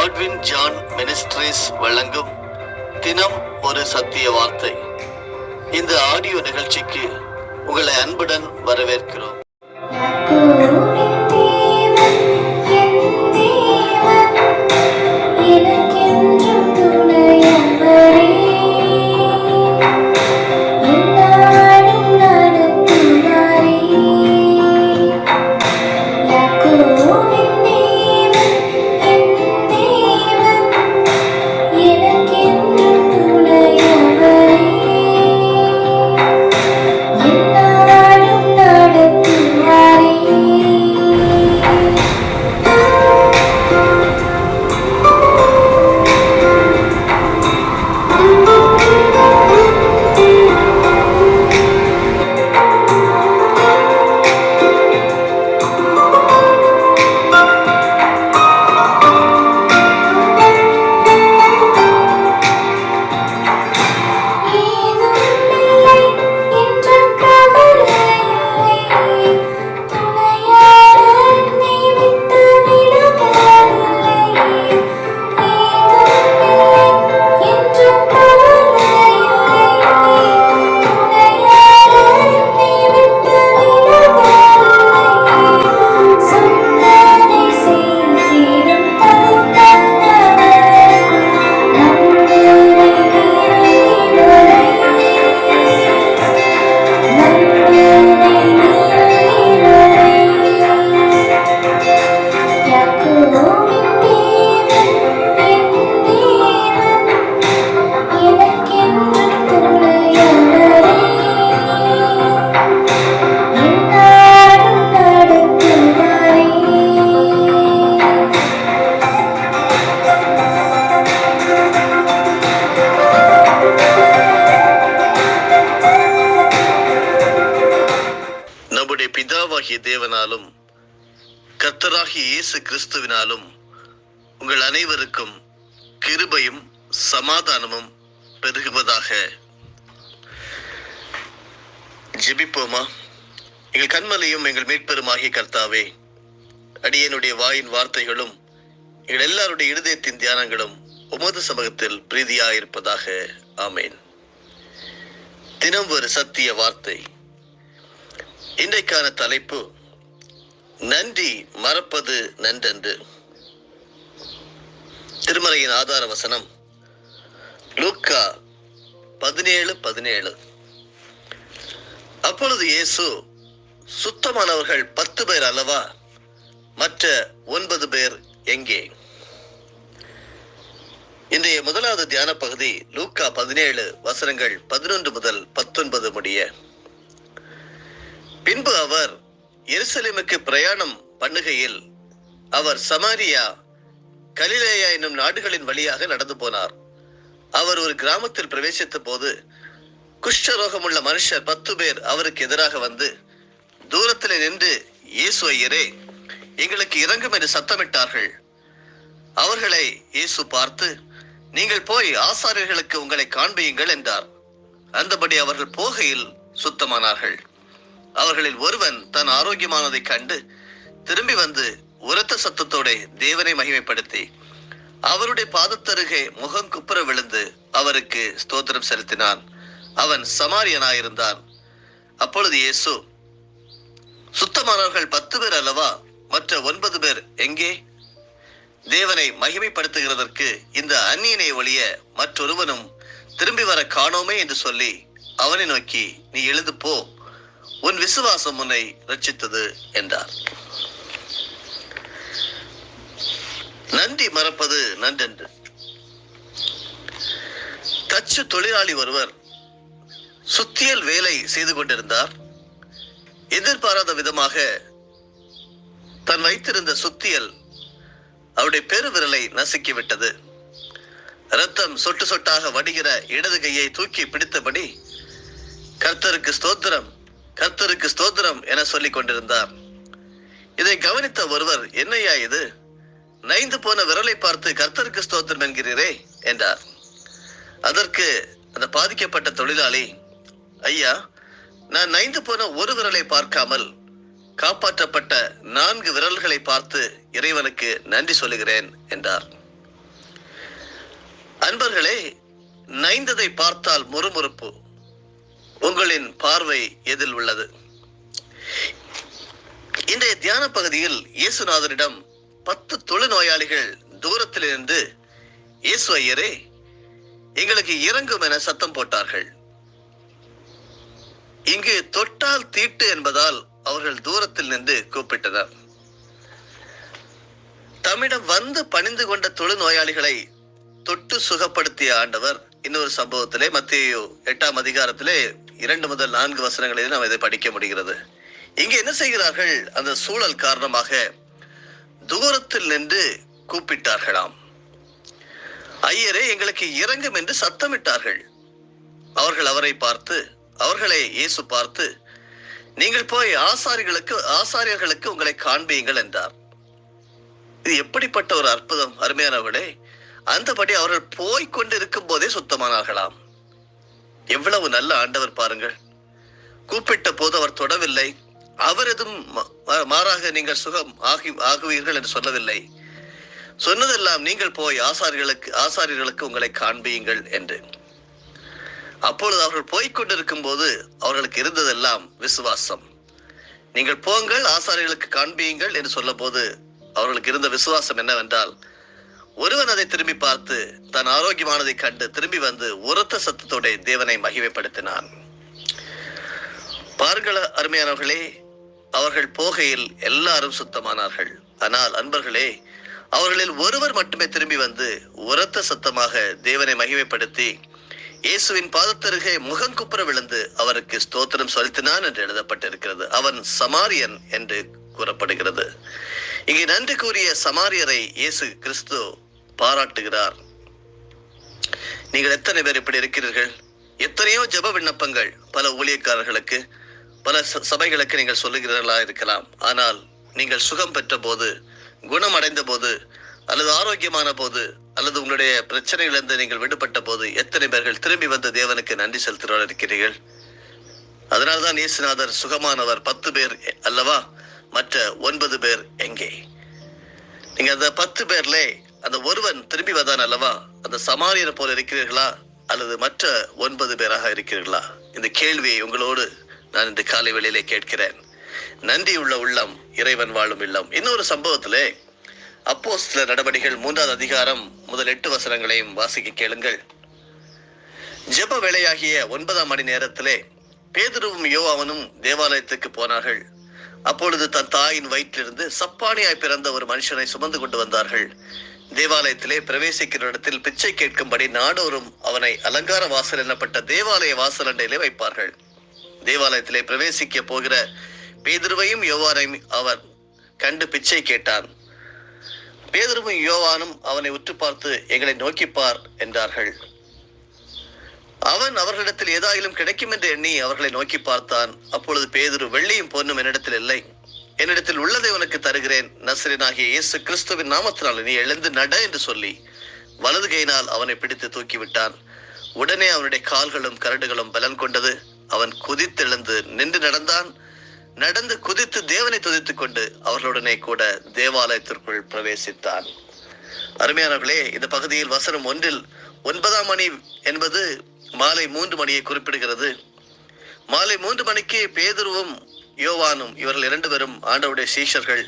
Godwin John ministries வழங்கும் தினம் ஒரு சத்திய வார்த்தை. இந்த ஆடியோ நிகழ்ச்சிக்கு உங்களை அன்புடன் வரவேற்கிறோம். பிதாவாகிய தேவனாலும் கர்த்தராகிய இயேசு கிறிஸ்துவினாலும் உங்கள் அனைவருக்கும் கிருபையும் சமாதானமும் பெருகுவதாக. ஜெபிப்போமா. எங்கள் கண்மலையும் எங்கள் மீட்பெருமாகிய கர்த்தாவே, அடியனுடைய வாயின் வார்த்தைகளும் எங்கள் எல்லாருடைய இருதயத்தின் தியானங்களும் உமது சமூகத்தில் பிரீதியாயிருப்பதாக. ஆமேன். தினம் ஒரு சத்திய வார்த்தை. இன்றைக்கான தலைப்பு, நன்றி மறப்பது நன்றன்று. திருமறையின் ஆதார வசனம் லூக்கா 17:17. அப்பொழுது இயேசு, சுத்தமானவர்கள் 10 பேர் அல்லவா, மற்ற 9 பேர் எங்கே? இன்றைய முதலாவது தியான பகுதி லூக்கா 17 வசனங்கள் 11 முதல் 19 முடிய. பின்பு அவர் எருசலேமுக்கு பிரயாணம் பண்ணுகையில் அவர் சமாரியா, கலிலேயா என்னும் நாடுகளின் வழியாக நடந்து போனார். அவர் ஒரு கிராமத்தில் பிரவேசித்த போது குஷ்டரோகமுள்ள மனுஷர் 10 பேர் அவருக்கு எதிராக வந்து தூரத்தில் நின்று, இயேசு ஐயரே, எங்களுக்கு இரங்கும் என்று சத்தமிட்டார்கள். அவர்களை இயேசு பார்த்து, நீங்கள் போய் ஆசாரியர்களுக்கு உங்களை காண்பியுங்கள் என்றார். அந்தபடி அவர்கள் போகையில் சுத்தமானார்கள். அவர்களில் ஒருவன் தன் ஆரோக்கியமானதை கண்டு திரும்பி வந்து உரத்த சத்தத்தோட தேவனை மகிமைப்படுத்தி அவருடைய பாதத்தருகே முகம் குப்புற விழுந்து அவருக்கு ஸ்தோத்திரம் செலுத்தினான். அவன் சமாரியனாயிருந்தான். அப்பொழுது இயேசு, சுத்தமானவர்கள் 10 பேர் அல்லவா, மற்ற 9 பேர் எங்கே? தேவனை மகிமைப்படுத்துகிறதற்கு இந்த அந்நியனை ஒழிய மற்றொருவனும் திரும்பி வர காணோமே என்று சொல்லி அவனை நோக்கி, நீ எழுந்து போ, உன் விசுவாசம் உன்னை ரட்சித்தது என்றார். நன்றி மறப்பது நன்றன்று. தச்சு தொழிலாளி ஒருவர் சுத்தியல் வேலை செய்து கொண்டிருந்தார். எதிர்பாராத விதமாக தன் வைத்திருந்த சுத்தியல் அவருடைய பெருவிரலை நசுக்கிவிட்டது. இரத்தம் சொட்டு சொட்டாக வடிகிற இடது கையை தூக்கி பிடித்தபடி கர்த்தருக்கு ஸ்தோத்திரம், கர்த்தருக்கு ஸ்தோத்திரம் என சொல்லிக் கொண்டிருந்தார். இதை கவனித்த ஒருவர், என்னையா இது, நைந்து போன விரலை பார்த்து கர்த்தருக்கு ஸ்தோத்திரம் என்கிறீரே என்றார். அதற்கு அந்த பாதிக்கப்பட்ட தொழிலாளி, ஐயா, நான் நைந்து போன ஒரு விரலை பார்க்காமல் காப்பாற்றப்பட்ட 4 விரல்களை பார்த்து இறைவனுக்கு நன்றி சொல்லுகிறேன் என்றார். நண்பர்களே, நைந்ததை பார்த்தால் முறுமுறுப்பு. உங்களின் பார்வை எதில் உள்ளது? இன்றைய தியான பகுதியில் இயேசுநாதரிடம் 10 தொழுநோயாளிகள் தூரத்தில் இருந்து, இயேசு ஐயரே, எங்களுக்கு இறங்கும் என சத்தம் போட்டார்கள். இங்கு தொட்டால் தீட்டு என்பதால் அவர்கள் தூரத்தில் நின்று கூப்பிட்டனர். தம்மிடம் வந்து பணிந்து கொண்ட தொழுநோயாளிகளை தொட்டு சுகப்படுத்திய ஆண்டவர் இன்னொரு சம்பவத்திலே மத்தேயு 8ஆம் அதிகாரத்திலே 2 முதல் 4 வசனங்களில் நாம் இதை படிக்க முடிகிறது. இங்கே என்ன செய்கிறார்கள்? அந்த சூழல் காரணமாக தூரத்தில் நின்று கூப்பிட்டார்களாம். ஐயரே, எங்களுக்கு இறங்கும் என்று சத்தமிட்டார்கள். அவர்கள் அவரை பார்த்து, அவர்களை இயேசு பார்த்து, நீங்கள் போய் ஆசாரியர்களுக்கு உங்களை காண்பியுங்கள் என்றார். இது எப்படிப்பட்ட ஒரு அற்புதம் அருமையானவர்களே! அந்தபடி அவர்கள் போய்கொண்டிருக்கும் போதே சுத்தமானார்களாம். எவ்வளவு நல்ல ஆண்டவர் பாருங்கள். கூப்பிட்ட போது அவர் தொடவில்லை. அவர் எதுவும் மாறாக நீங்கள் சுகம் ஆகுவீர்கள் என்று சொல்லவில்லை. சொன்னதெல்லாம் நீங்கள் போய் ஆசாரியர்களுக்கு உங்களை காண்பியுங்கள் என்று. அப்பொழுது அவர்கள் போய்கொண்டிருக்கும் போது அவர்களுக்கு இருந்ததெல்லாம் விசுவாசம். நீங்கள் போங்கள், ஆசாரியர்களுக்கு காண்பியுங்கள் என்று சொல்ல போது அவர்களுக்கு இருந்த விசுவாசம் என்னவென்றால், ஒருவன் அதை திரும்பி பார்த்து தான் ஆரோக்கியமானதை கண்டு திரும்பி வந்து உரத்த சத்தத்தோட தேவனை மகிமைப்படுத்தினான். பாருங்கள் அருமையானவர்களே, அவர்கள் போகையில் எல்லாரும் சுத்தமானார்கள். ஆனால் அன்பர்களே, அவர்களில் ஒருவர் மட்டுமே திரும்பி வந்து உரத்த சத்தமாக தேவனை மகிமைப்படுத்தி இயேசுவின் பாதத்தருகே முகங்குப்புற விழுந்து அவருக்கு ஸ்தோத்திரம் செலுத்தினான் என்று எழுதப்பட்டிருக்கிறது. அவன் சமாரியன் என்று கூறப்படுகிறது. இங்கே நன்றி கூறிய சமாரியரை இயேசு கிறிஸ்து பாராட்டுகிறார். நீங்கள் எத்தனை பேர் இப்படி இருக்கிறீர்கள்? எத்தனையோ ஜெப விண்ணப்பங்கள் பல ஊழியக்காரர்களுக்கு, பல சபைகளுக்கு நீங்கள் சொல்லுகிறீர்களா இருக்கலாம். ஆனால் நீங்கள் சுகம் பெற்ற போது, குணம் அடைந்த போது, அல்லது ஆரோக்கியமான போது, அல்லது உங்களுடைய பிரச்சனைகளிலிருந்து நீங்கள் விடுபட்ட போது எத்தனை பேர்கள் திரும்பி வந்து தேவனுக்கு நன்றி செலுத்துகிறவர்கள் இருக்கிறீர்கள்? அதனால்தான் இயேசுநாதர் சுகமானவர் 10 பேர் அல்லவா? மற்ற 9 பேர் எங்கே? நீங்க அந்த 10 பேர்ல அந்த ஒருவன் திரும்பி வந்தான் அல்லவா? அந்த சமாரியனை போல இருக்கிறீர்களா அல்லது மற்ற 9 பேராக இருக்கிறீர்களா? இந்த கேள்வியை உங்களோடு நான் இந்த காலை வேளையிலே கேட்கிறேன். நன்றி உள்ள உள்ளம் இறைவன் வாழும் இல்லம். இன்னொரு சம்பவத்திலே அப்போஸ்தலர் நடவடிக்கைகள் 3ஆம் அதிகாரம் முதல் 8 வசனங்களையும் வாசிக்க கேளுங்கள். ஜெப வேளையாகிய 9ஆம் மணி நேரத்திலே பேதுருவும் யோவானும் தேவாலயத்துக்கு போனார்கள். அப்பொழுது தன் தாயின் வயிற்றிலிருந்து சப்பானியாய் பிறந்த ஒரு மனுஷனை சுமந்து கொண்டு வந்தார்கள். தேவாலயத்திலே பிரவேசிக்கிற இடத்தில் பிச்சை கேட்கும்படி நாடோறும் அவனை அலங்கார வாசல் எனப்பட்ட தேவாலய வாசல் அண்டையிலே வைப்பார்கள். தேவாலயத்திலே பிரவேசிக்க போகிற பேதுருவையும் யோவானையும் அவர் கண்டு பிச்சை கேட்டான். பேதுருவும் யோவானும் அவனை உற்று பார்த்து, எங்களை நோக்கிப்பார் என்றார்கள். அவன் அவர்களிடத்தில் ஏதாயிலும் கிடைக்கும் என்று எண்ணி அவர்களை நோக்கி பார்த்தான். அப்பொழுது பேதுரு, வெள்ளியும் பொன்னும் என்னிடத்தில் இல்லை, என்னிடத்தில் உள்ளதை உனக்கு தருகிறேன், நசரேயனாகிய இயேசு கிறிஸ்துவின் நாமத்தினால் நீ எழுந்து நட என்று சொல்லி வலது கையினால் அவனை பிடித்து தூக்கிவிட்டான். உடனே அவனுடைய கால்களும் கரடுகளும் பலன் கொண்டது. அவன் குதித்தெழுந்து நின்று நடந்தான். நடந்து குதித்து தேவனை துதித்துக் கொண்டு அவர்களுடனே கூட தேவாலயத்திற்குள் பிரவேசித்தான். அருமையானவர்களே, இந்த பகுதியில் வசனம் 1 9ஆம் மணி என்பது மாலை 3 மணியை குறிப்பிடுகிறது. மாலை 3 மணிக்கு பேதுருவும் யோவானும் இவர்கள் 2 பேரும் ஆண்டவருடைய சீஷர்கள்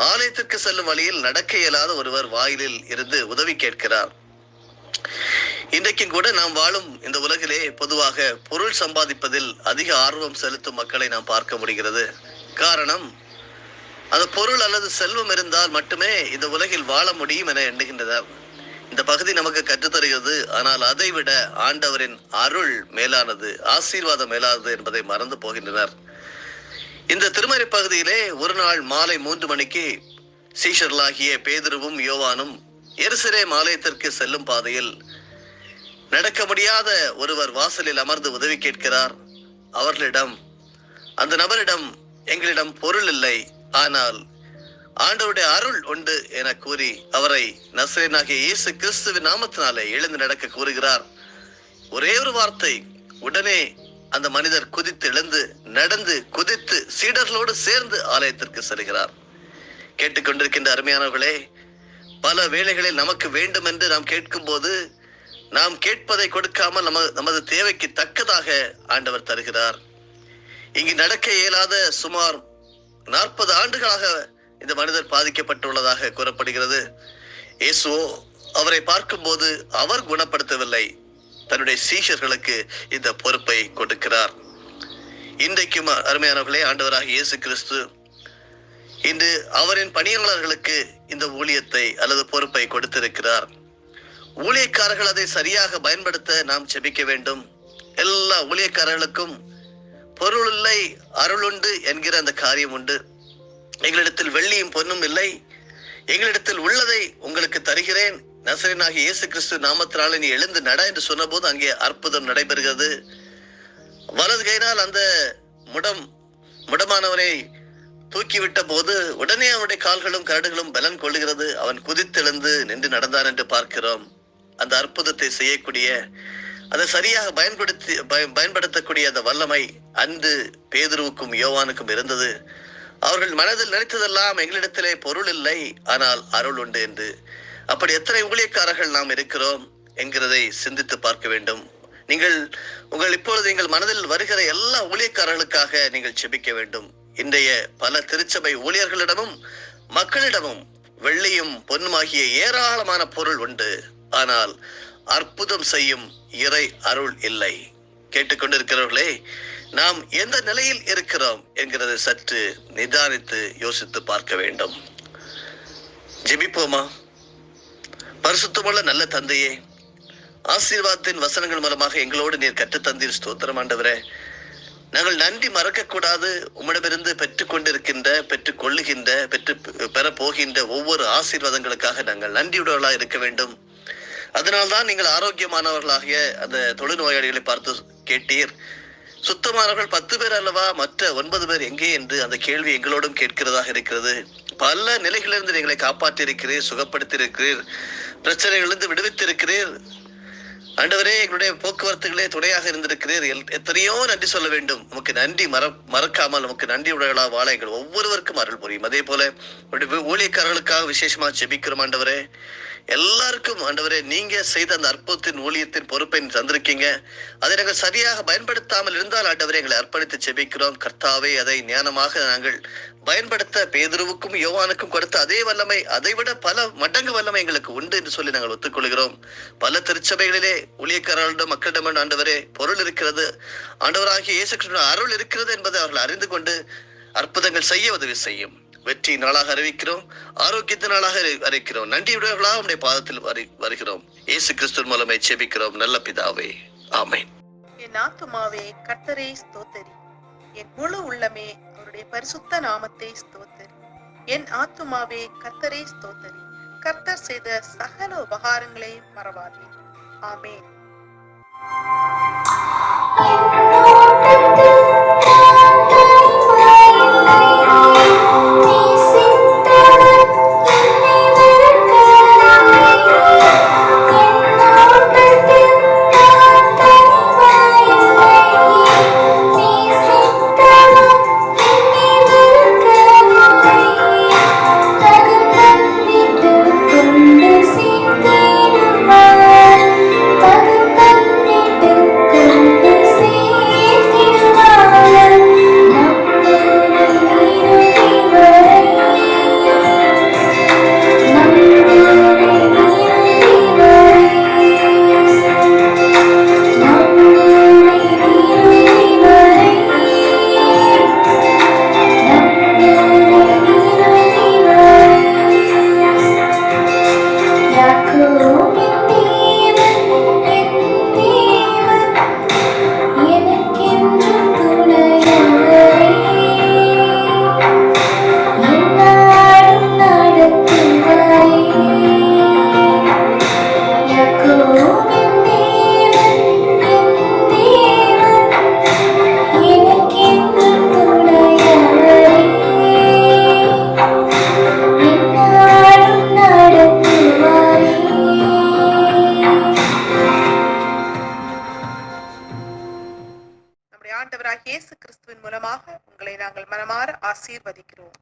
ஆலயத்திற்கு செல்லும் வழியில் நடக்க இயலாத ஒருவர் வாயிலில் இருந்து உதவி கேட்கிறார். இன்றைக்கும் கூட நாம் வாழும் இந்த உலகிலே பொதுவாக பொருள் சம்பாதிப்பதில் அதிக ஆர்வம் செலுத்தும் மக்களை நாம் பார்க்க முடிகிறது. காரணம், அந்த பொருள் அல்லது செல்வம் இருந்தால் மட்டுமே இந்த உலகில் வாழ முடியும் என எண்ணுகின்றனர். இந்த பகுதி நமக்கு கற்றுத்தருகிறது. ஆனால் அதை விட ஆண்டவரின் அருள் மேலானது, ஆசீர்வாதம் மேலானது என்பதை மறந்து போகின்றனர். இந்த திருமறை பகுதியிலே ஒரு நாள் மாலை 3 மணிக்கு சீஷர்களாகிய பேதுருவும் யோவானும் எருசலேம் ஆலயத்திற்கு செல்லும் பாதையில் நடக்க முடியாத ஒருவர் வாசலில் அமர்ந்து உதவி கேட்கிறார். அவர்களிடம், அந்த நபரிடம், எங்களிடம் பொருள் இல்லை, ஆனால் ஆண்டவருடைய அருள் உண்டு என கூறி அவரை நசரேயனாகிய இயேசு கிறிஸ்துவின் நாமத்தினாலே எழுந்து நடக்க கூறுகிறார். ஒரே ஒரு வார்த்தை, உடனே அந்த மனிதர் குதித்து எழுந்து நடந்து குதித்து சீடர்களோடு சேர்ந்து ஆலயத்திற்கு செல்கிறார். கேட்டுக்கொண்டிருக்கின்ற அருமையானவர்களே, பல வேளைகளில் நமக்கு வேண்டும் என்று நாம் கேட்கும் போது நாம் கேட்பதை கொடுக்காமல் நமது தேவைக்கு தக்கதாக ஆண்டவர் தருகிறார். இங்கு நடக்க இயலாத சுமார் 40 ஆண்டுகளாக இந்த மனிதர் பாதிக்கப்பட்டுள்ளதாக கூறப்படுகிறது. இயேசுவோ அவரை பார்க்கும்போது அவர் குணப்படுத்தவில்லை, தன்னுடைய சீஷர்களுக்கு இந்த பொறுப்பை கொடுக்கிறார். இன்றைக்கும் அருமையானவர்களே, ஆண்டவராக இயேசு கிறிஸ்து இன்று அவரின் பணியாளர்களுக்கு இந்த ஊழியத்தை அல்லது பொறுப்பை கொடுத்திருக்கிறார். ஊழியக்காரர்கள் அதை சரியாக பயன்படுத்த நாம் ஜெபிக்க வேண்டும். எல்லா ஊழியக்காரர்களுக்கும் பொருள் இல்லை அருளுண்டு என்கிற அந்த காரியம் உண்டு. எங்களிடத்தில் வெள்ளியும் பொன்னும் இல்லை, எங்களிடத்தில் உள்ளதை உங்களுக்கு தருகிறேன், நசரேயனாகிய இயேசு கிறிஸ்து நாமத்தினாலே நீ எழுந்து நட என்று சொன்னபோது அங்கே அற்புதம் நடைபெறுகிறது. வலது கையினால் அந்த முடமானவனை தூக்கிவிட்ட போது உடனே அவனுடைய கால்களும் கரடுகளும் பலன் கொள்ளுகிறது. அவன் குதித்தெழுந்து நின்று நடந்தான் என்று பார்க்கிறோம். அந்த அற்புதத்தை செய்யக்கூடிய, அதை சரியாக பயன்படுத்தக்கூடிய அந்த வல்லமை அன்று பேதுருவுக்கும் யோவானுக்கும் இருந்தது. அவர்கள் மனதில் நினைத்ததெல்லாம் எங்களிடத்திலே பொருள் இல்லை, ஆனால் அருள் உண்டு என்று. அப்படி எத்தனை ஊழியக்காரர்கள் நாம் இருக்கிறோம் என்கிறதை சிந்தித்து பார்க்க வேண்டும். இப்பொழுது எங்கள் மனதில் வருகிற எல்லா ஊழியக்காரர்களுக்காக நீங்கள் ஜெபிக்க வேண்டும். இன்றைய பல திருச்சபை ஊழியர்களிடமும் மக்களிடமும் வெள்ளியும் பொன்னுமாகிய ஏராளமான பொருள் உண்டு, ஆனால் அற்புதம் செய்யும் இறை அருள் இல்லை. கேட்டுக்கொண்டிருக்கிறவர்களே, நாம் எந்த நிலையில் இருக்கிறோம் என்கிறதை சற்று நிதானித்து யோசித்து பார்க்க வேண்டும். ஜெபிப்போமா? பரிசுத்தமுள்ள நல்ல தந்தையே, ஆசீர்வாதத்தின் வசனங்கள் மூலமாக எங்களோடு நீர் கற்றுத்தந்தீர். ஸ்தோத்திரம் ஆண்டவரே. நாங்கள் நன்றி மறக்கக்கூடாது. உம்மிடமிருந்து பெற்றுக்கொண்டிருக்கின்ற, பெற்றுக்கொள்ளுகின்ற, பெற போகின்ற ஒவ்வொரு ஆசீர்வாதங்களுக்காக நாங்கள் நன்றியுடையவர்களாக இருக்க வேண்டும். அதனால்தான் நீங்கள் ஆரோக்கியமானவர்களாகிய அந்த தொழுநோயாளிகளை பார்த்து கேட்டீர். சுத்தமானவர்கள் 10 பேர் அல்லவா, மற்ற 9 பேர் எங்கே என்று அந்த கேள்வி எங்களோடும் கேட்கிறதாக இருக்கிறது. பல நிலைகளிலிருந்து எங்களை காப்பாற்றி இருக்கிறீர், சுகப்படுத்தி இருக்கிறீர், பிரச்சனைகளிலிருந்து விடுவித்திருக்கிறீர். ஆண்டவரே, எங்களுடைய போக்குவரத்துகளே துணையாக இருந்திருக்கிறீர். எத்தனையோ நன்றி சொல்ல வேண்டும். நமக்கு நன்றி மறக்காமல் நமக்கு நன்றி உடையவர்களாக வாழ எங்கள் ஒவ்வொருவருக்கும் அருள் புரியும். அதே போல ஊழியக்காரர்களுக்காக விசேஷமா ஜெபிக்கிறோம் ஆண்டவரே. எல்லாருக்கும் ஆண்டவரே, நீங்க செய்த அந்த அற்புதத்தின் ஊழியத்தின் பொறுப்பை தந்திருக்கீங்க. அதை நாங்கள் சரியாக பயன்படுத்தாமல் இருந்தால் ஆண்டவரே எங்களை அர்ப்பணித்து ஜெபிக்கிறோம். கர்த்தாவே, அதை ஞானமாக நாங்கள் பயன்படுத்த பேதுருவுக்கும் யோவானுக்கும் கொடுத்த அதே வல்லமை, அதைவிட பல மடங்கு வல்லமை எங்களுக்கு உண்டு என்று சொல்லி நாங்கள் ஒத்துக்கொள்கிறோம். பல திருச்சபைகளிலே ஊழியக்காரர்களிடம் மக்களிடம் ஆண்டவரே பொருள் இருக்கிறது, ஆண்டவராகிய இயேசு கிறிஸ்துவின் அருள் இருக்கிறது என்பதை அவர்கள் அறிந்து கொண்டு அற்புதங்கள் செய்ய உதவி செய்யும். வெற்றி நாளாக அறிவிக்கிறோம், ஆரோக்கியத்தின் நாளாக அறிவிக்கிறோம். நன்றியுடையவர்களாக உடைய பாதத்தில் வருகிறோம். இயேசு கிறிஸ்துவின் மூலமே ஜெபிக்கிறோம் நல்ல பிதாவே, ஆமென். என் ஆத்துமாவே கர்த்தரை ஸ்தோத்திரி, என் முழு உள்ளமே அவருடைய பரிசுத்த நாமத்தை ஸ்தோத்திரி. என் ஆத்துமாவே கர்த்தரை ஸ்தோத்திரி, கர்த்தர் செய்த சகல உபகாரங்களை மறவாதே. ஆமென். ஆண்டவராகிய இயேசு கிறிஸ்துவின் மூலமாக உங்களை நாங்கள் மனமாற ஆசீர்வதிக்கிறோம்.